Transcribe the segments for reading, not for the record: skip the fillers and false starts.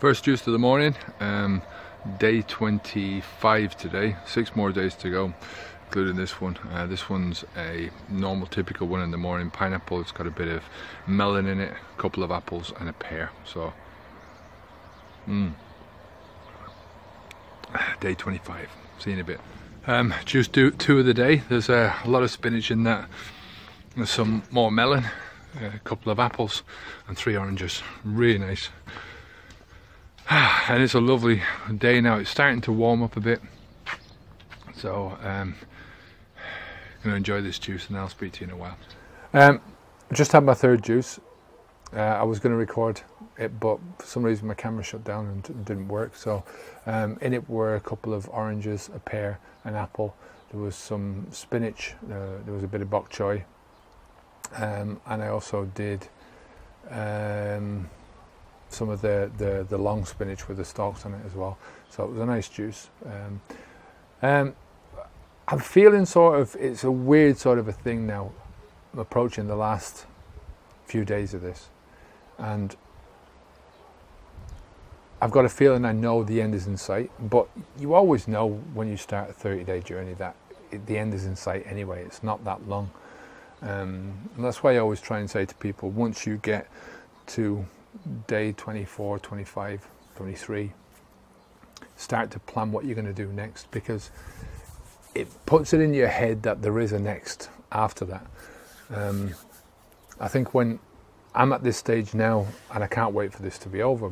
First juice of the morning, day 25 today, 6 more days to go, including this one. This one's a normal, typical one in the morning. Pineapple, it's got a bit of melon in it, a couple of apples and a pear. So, day 25, see you in a bit. Juice 2 of the day, there's a lot of spinach in that. There's some more melon, a couple of apples and 3 oranges, really nice. And it's a lovely day now. It's starting to warm up a bit, so I'm gonna enjoy this juice and I'll speak to you in a while. Just had my third juice. I was going to record it, but for some reason my camera shut down and didn't work, so in it were a couple of oranges, a pear, an apple. There was some spinach, there was a bit of bok choy, and I also did some of the long spinach with the stalks on it as well. So it was a nice juice. I'm feeling sort of, it's a weird sort of a thing now. I'm approaching the last few days of this, and I've got a feeling I know the end is in sight, but you always know when you start a 30-day journey that the end is in sight anyway. It's not that long. And that's why I always try and say to people, once you get to day 24, 25, 23, start to plan what you're going to do next, because it puts it in your head that there is a next after that. I think when I'm at this stage now, and I can't wait for this to be over,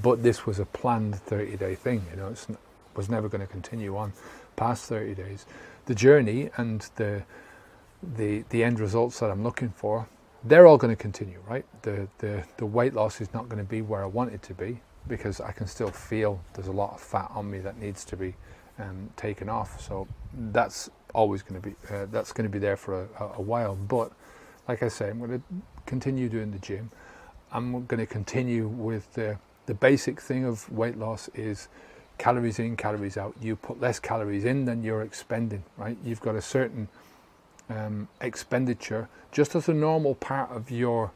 but this was a planned 30-day thing, you know, it was never going to continue on past 30 days. The journey and the end results that I'm looking for, they're all going to continue, right? The weight loss is not going to be where I want it to be, because I can still feel there's a lot of fat on me that needs to be taken off. So that's always going to be there for a while. But like I say, I'm going to continue doing the gym. I'm going to continue with the basic thing of weight loss is calories in, calories out. You put less calories in than you're expending, right? You've got a certain expenditure just as a normal part of your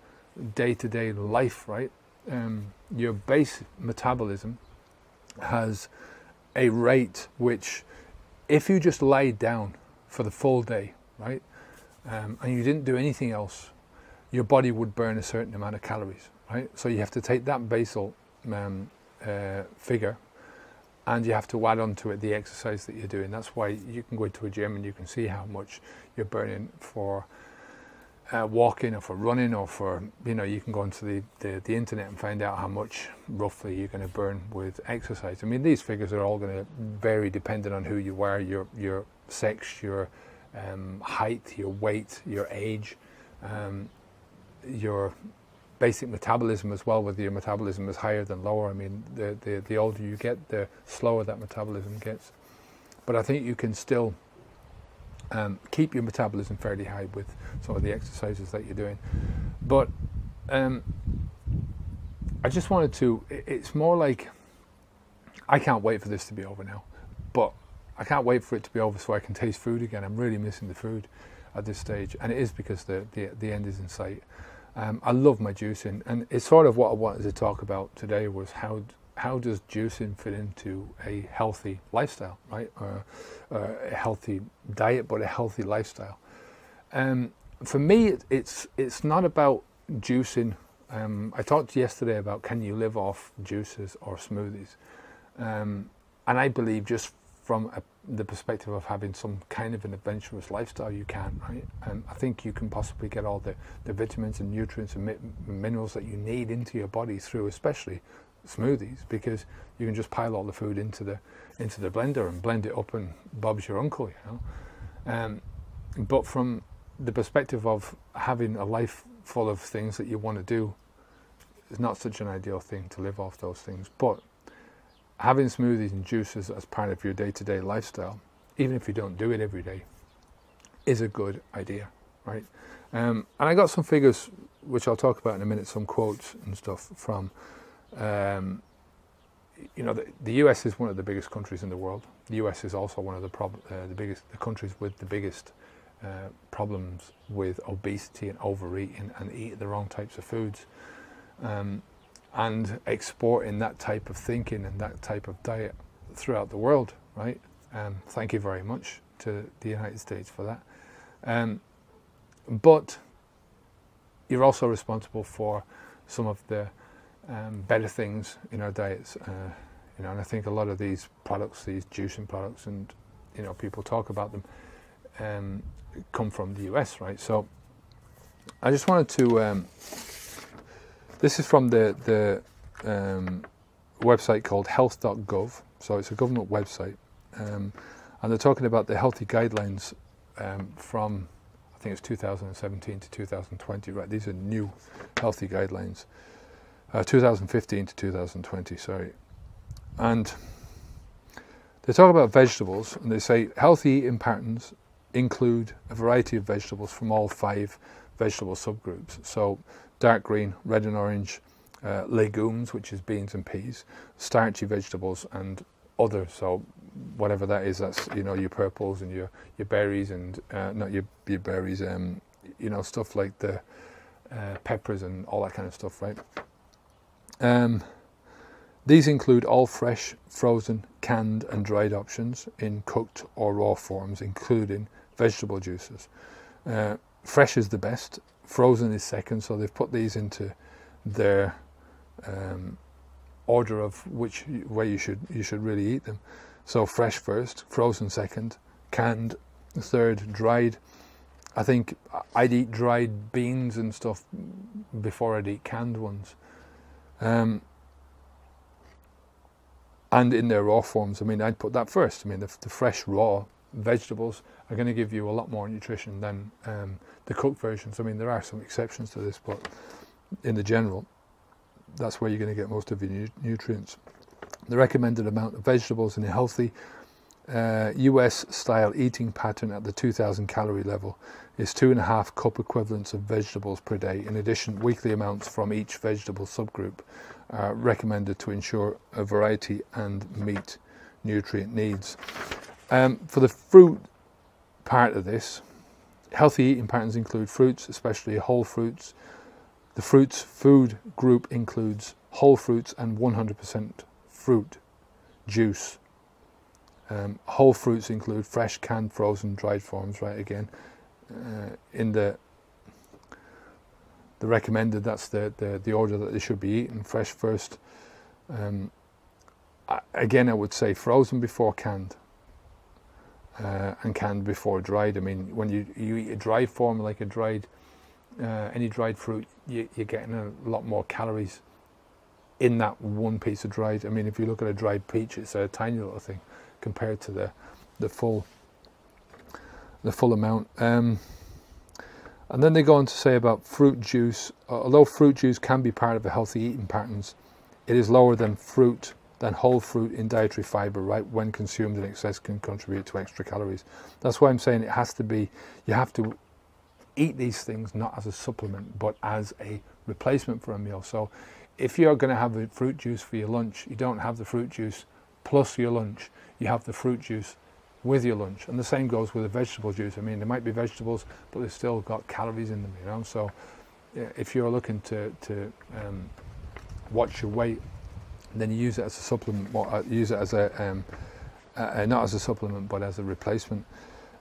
day-to-day life, right? Your base metabolism has a rate which, if you just lay down for the full day, right, and you didn't do anything else, your body would burn a certain amount of calories, right? So you have to take that basal figure, and you have to add on to it the exercise that you're doing. That's why you can go into a gym and you can see how much you're burning for walking or for running, or for, you know, you can go into the internet and find out how much roughly you're going to burn with exercise. I mean, these figures are all going to vary depending on who you are, your sex, your height, your weight, your age, your basic metabolism as well, whether your metabolism is higher than lower. I mean, the older you get, the slower that metabolism gets. But I think you can still keep your metabolism fairly high with some of the exercises that you're doing. But I just wanted to, it's more like, I can't wait for this to be over now, but I can't wait for it to be over so I can taste food again. I'm really missing the food at this stage, and it is because the end is in sight. I love my juicing, and it's sort of what I wanted to talk about today, was how does juicing fit into a healthy lifestyle, right? Or a healthy diet, but a healthy lifestyle. For me, it's not about juicing. I talked yesterday about, can you live off juices or smoothies? And I believe, just from the perspective of having some kind of an adventurous lifestyle, you can, right? I think you can possibly get all the vitamins and nutrients and minerals that you need into your body through, especially smoothies, because you can just pile all the food into the blender and blend it up, and Bob's your uncle, you know. But from the perspective of having a life full of things that you want to do, it's not such an ideal thing to live off those things. But having smoothies and juices as part of your day-to-day lifestyle, even if you don't do it every day, is a good idea, right? And I got some figures which I'll talk about in a minute, some quotes and stuff from, you know, the US is one of the biggest countries in the world. The US is also one of the countries with the biggest problems with obesity and overeating and eating the wrong types of foods. and exporting that type of thinking and that type of diet throughout the world, right? Thank you very much to the United States for that. But you're also responsible for some of the better things in our diets, and I think a lot of these products, these juicing products, and people talk about them, come from the US, right? So I just wanted to. This is from the website called health.gov. So it's a government website, and they're talking about the healthy guidelines from, I think it's 2017 to 2020, right? These are new healthy guidelines, 2015 to 2020, sorry. And they talk about vegetables, and they say healthy eating patterns include a variety of vegetables from all 5 vegetable subgroups. So dark green, red and orange, legumes, which is beans and peas, starchy vegetables, and other. So whatever that is, that's your purples and your berries, and not your berries, stuff like the peppers and all that kind of stuff, right? These include all fresh, frozen, canned and dried options in cooked or raw forms, including vegetable juices. Fresh is the best, frozen is second, so they've put these into their order of which way you should really eat them. So fresh first, frozen second, canned third, dried. I think I'd eat dried beans and stuff before I'd eat canned ones. And in their raw forms, I mean, I'd put that first. I mean, the fresh raw vegetables are going to give you a lot more nutrition than the cooked versions. I mean, there are some exceptions to this, but in the general, that's where you're going to get most of your nutrients. The recommended amount of vegetables in a healthy US-style eating pattern at the 2,000 calorie level is 2.5 cup equivalents of vegetables per day. In addition, weekly amounts from each vegetable subgroup are recommended to ensure a variety and meet nutrient needs. For the fruit part of this, healthy eating patterns include fruits, especially whole fruits. The fruits food group includes whole fruits and 100% fruit juice. Whole fruits include fresh, canned, frozen, dried forms, right? Again, in the recommended, that's the order that they should be eaten. Fresh first. Again, I would say frozen before canned, and canned before dried. I mean, when you eat a dried form, like a dried any dried fruit, you're getting a lot more calories in that one piece of dried. I mean, if you look at a dried peach, it's a tiny little thing compared to the full amount. And then they go on to say about fruit juice. Although fruit juice can be part of a healthy eating patterns, it is lower than whole fruit in dietary fiber, right? When consumed in excess, can contribute to extra calories. That's why I'm saying it has to be, you have to eat these things not as a supplement, but as a replacement for a meal. So if you're going to have a fruit juice for your lunch, you don't have the fruit juice plus your lunch. You have the fruit juice with your lunch. And the same goes with a vegetable juice. I mean, there might be vegetables, but they've still got calories in them, So if you're looking to watch your weight, then you use it as a supplement, use it as not as a supplement, but as a replacement.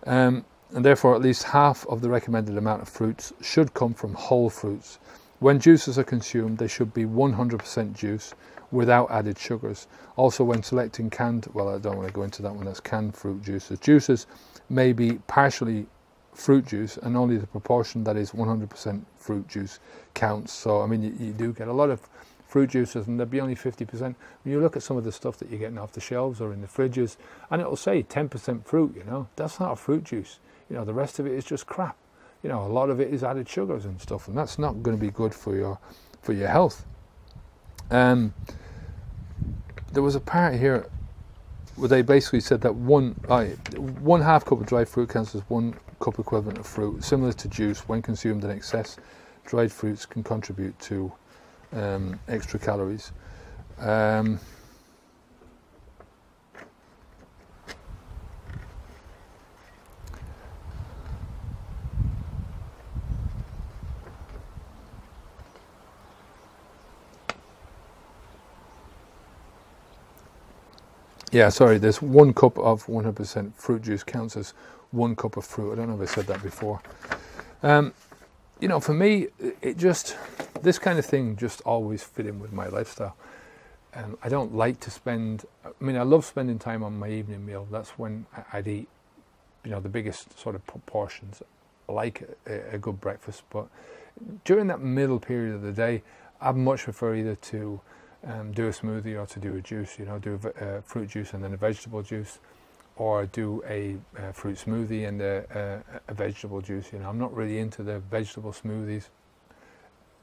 And therefore, at least half of the recommended amount of fruits should come from whole fruits. When juices are consumed, they should be 100% juice without added sugars. Also, when selecting canned, well, I don't want to go into that one, that's canned fruit juices. Juices may be partially fruit juice, and only the proportion that is 100% fruit juice counts. So, I mean, you do get a lot of fruit juices, and there'll be only 50%. When you look at some of the stuff that you're getting off the shelves or in the fridges, and it'll say 10% fruit, that's not a fruit juice. The rest of it is just crap. A lot of it is added sugars and stuff, and that's not going to be good for your health. There was a part here where they basically said that one half cup of dried fruit counts as 1 cup equivalent of fruit. Similar to juice, when consumed in excess, dried fruits can contribute to extra calories. Yeah, sorry, there's 1 cup of 100% fruit juice counts as 1 cup of fruit. I don't know if I said that before. You know, for me, this kind of thing just always fit in with my lifestyle. I don't like to spend, I mean, I love spending time on my evening meal. That's when I'd eat, you know, the biggest sort of portions. I like a good breakfast, but during that middle period of the day, I'd much prefer either to do a smoothie or to do a juice, you know, do a fruit juice and then a vegetable juice, or do a fruit smoothie and a vegetable juice. You know, I'm not really into the vegetable smoothies.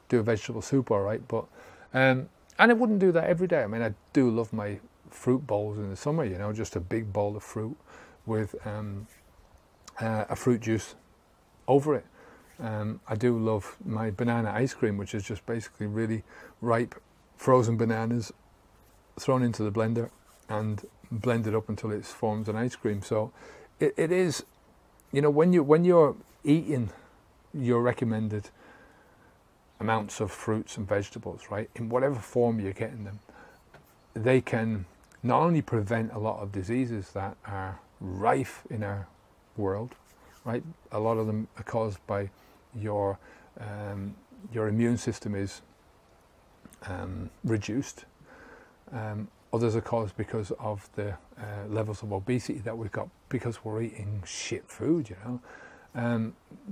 Do a vegetable soup, all right, but and I wouldn't do that every day. I mean, I do love my fruit bowls in the summer, you know, just a big bowl of fruit with a fruit juice over it. I do love my banana ice cream, which is just basically really ripe frozen bananas thrown into the blender and blended up until it forms an ice cream. So it is, you know, when you're eating your recommended amounts of fruits and vegetables, right, in whatever form you're getting them, they can not only prevent a lot of diseases that are rife in our world, right? A lot of them are caused by your immune system is reduced. Others are caused because of the levels of obesity that we've got because we're eating shit food, you know.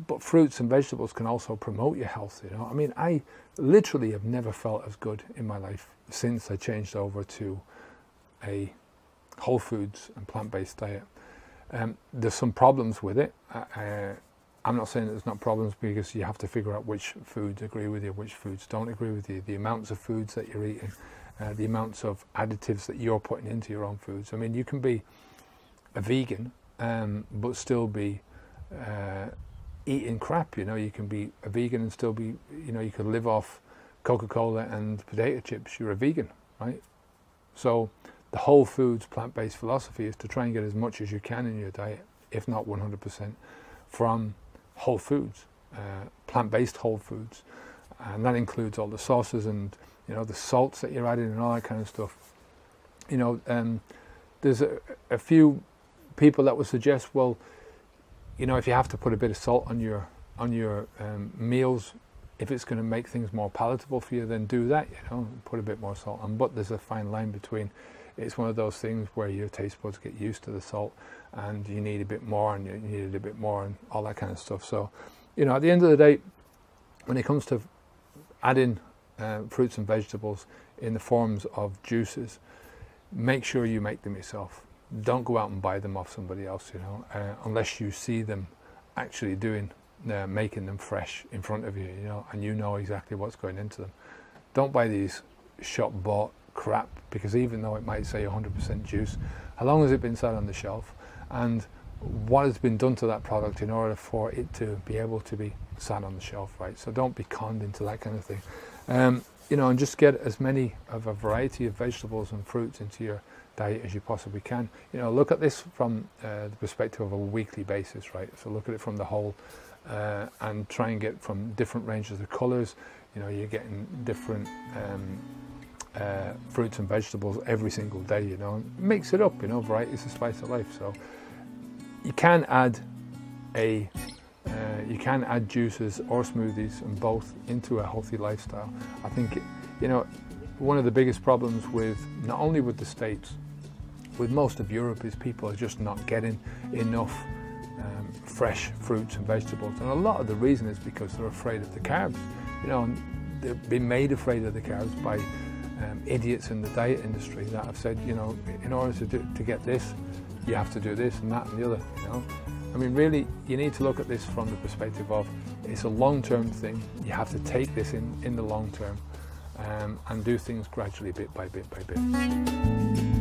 But fruits and vegetables can also promote your health, you know. I mean, I literally have never felt as good in my life since I changed over to a whole foods and plant-based diet. There's some problems with it. I'm not saying there's not problems, because you have to figure out which foods agree with you, which foods don't agree with you, the amounts of foods that you're eating, the amounts of additives that you're putting into your own foods. I mean, you can be a vegan, but still be eating crap, you know. You can be a vegan and still be, you know, you could live off Coca-Cola and potato chips. You're a vegan, right? So the whole foods plant-based philosophy is to try and get as much as you can in your diet, if not 100%, from whole foods, plant-based whole foods, and that includes all the sauces and, you know, the salts that you're adding and all that kind of stuff. You know, there's a few people that would suggest, well, you know, if you have to put a bit of salt on your meals, if it's going to make things more palatable for you, then do that, you know, put a bit more salt on. But there's a fine line between, it's one of those things where your taste buds get used to the salt and you need a bit more and you need a bit more and all that kind of stuff. So, you know, at the end of the day, when it comes to adding fruits and vegetables in the forms of juices, make sure you make them yourself. Don't go out and buy them off somebody else, you know, unless you see them actually making them fresh in front of you, you know, and you know exactly what's going into them. Don't buy these shop-bought crap, because even though it might say 100% juice, how long has it been sat on the shelf, and what has been done to that product in order for it to be able to be sat on the shelf, right? So don't be conned into that kind of thing. You know, and just get as many of a variety of vegetables and fruits into your diet as you possibly can. You know, look at this from the perspective of a weekly basis, right? So look at it from the whole, and try and get from different ranges of colours. You know, you're getting different fruits and vegetables every single day, you know. Mix it up, you know, variety is the spice of life. So you can add juices or smoothies and both into a healthy lifestyle. I think, you know, one of the biggest problems with, not only with the States, with most of Europe, is people are just not getting enough fresh fruits and vegetables. And a lot of the reason is because they're afraid of the carbs. You know, and they've been made afraid of the carbs by idiots in the diet industry that have said, you know, in order to get this, you have to do this and that and the other, you know. I mean, really, you need to look at this from the perspective of, it's a long-term thing. You have to take this in the long term and do things gradually, bit by bit by bit.